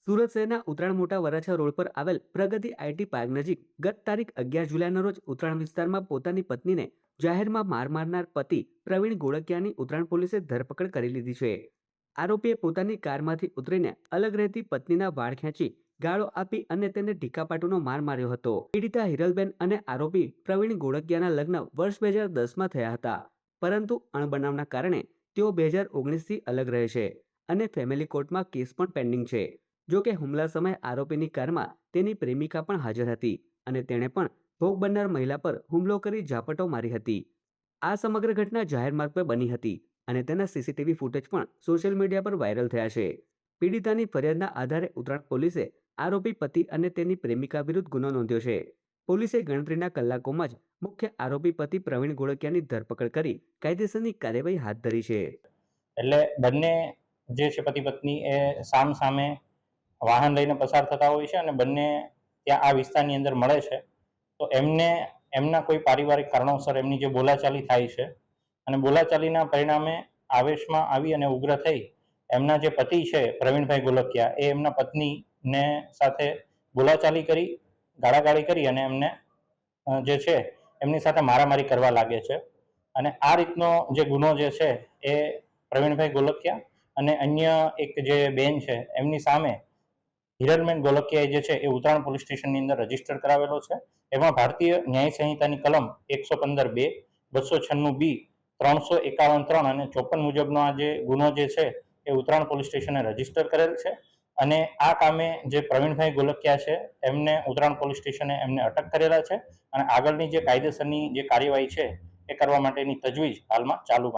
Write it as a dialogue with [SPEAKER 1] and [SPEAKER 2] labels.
[SPEAKER 1] સુરત શહેરના ઉત્તરાયણ મોટા વરાછા રોડ પર આવેલ પ્રગતિ આઈટી પાર્ક નજીક ગત તારીખ 11 જુલાઈના રોજ ઉત્તરાયણ વિસ્તારમાં પોતાની પત્નીને જાહેરમાં માર મારનાર પતિ પ્રવીણ ગોળકિયાની ઉત્તરાયણ પોલીસે ધરપકડ કરી લીધી છે. આરોપીએ પોતાની કારમાંથી ઉતરીને અલગ રહેતી પત્નીના વાળ ખેંચી ગાળો આપી અને તેને ઢીકાપાટુનો માર માર્યો હતો. પીડિતા હિરલબેન અને આરોપી પ્રવીણ ગોળકિયાના લગ્ન વર્ષ 2010માં થયા હતા, પરંતુ અણબનાવના કારણે તેઓ 2019થી અલગ રહે છે અને ફેમિલી કોર્ટમાં કેસ પણ પેન્ડિંગ છે. જો કે હુમલા સમયે આરોપીની કારમાં તેની પ્રેમિકા પણ હાજર હતી અને તેણે પણ ભોગ બનનાર મહિલા પર હુમલો કરી ઝાપટો મારી હતી. આ સમગ્ર ઘટના જાહેર માર્ગ પર બની હતી અને તેના સીસીટીવી ફૂટેજ પણ સોશિયલ મીડિયા પર વાયરલ થયા છે. પીડિતાની ફરિયાદના આધારે ઉત્તરાયણ પોલીસે આરોપી પતિ અને તેની પ્રેમિકા વિરુદ્ધ ગુનો નોંધ્યો છે. પોલીસે ગણતરીના કલાકોમાં જ મુખ્ય આરોપી પતિ પ્રવીણ ગોળકિયાની ધરપકડ કરી કાયદેસરની કાર્યવાહી હાથ ધરી છે.
[SPEAKER 2] એટલે બંને જે છે પતિ પત્ની એ સામ સામે વાહન લઈને પસાર થતા હોય છે અને બંને ત્યાં આ વિસ્તારની અંદર મળે છે. તો એમના કોઈ પારિવારિક કારણોસર એમની જે બોલાચાલી થાય છે અને બોલાચાલીના પરિણામે આવેશમાં આવી અને ઉગ્ર થઈ એમના જે પતિ છે પ્રવીણભાઈ ગોલકિયા એ એમના પત્નીને સાથે બોલાચાલી કરી, ગાળાગાળી કરી અને એમને જે છે એમની સાથે મારામારી કરવા લાગે છે. અને આ રીતનો જે ગુનો જે છે એ પ્રવીણભાઈ ગોલકિયા અને અન્ય એક જે બેન છે એમની સામે હિરલબેન ગોલકિયા જે છે એ ઉત્તરાયણ પોલીસ સ્ટેશનની અંદર રજીસ્ટર કરાવેલો છે. એમાં ભારતીય ન્યાય સંહિતાની કલમ 115(2), 296(b), 351(3) અને 54 મુજબનો આ જે ગુનો જે છે એ ઉત્તરાયણ પોલીસ સ્ટેશને રજીસ્ટર કરેલ છે. અને આ કામે જે પ્રવીણભાઈ ગોલકિયા છે એમને ઉત્તરાયણ પોલીસ સ્ટેશને એમને અટક કરેલા છે અને આગળની જે કાયદેસરની જે કાર્યવાહી છે એ કરવા માટેની તજવીજ હાલમાં ચાલુ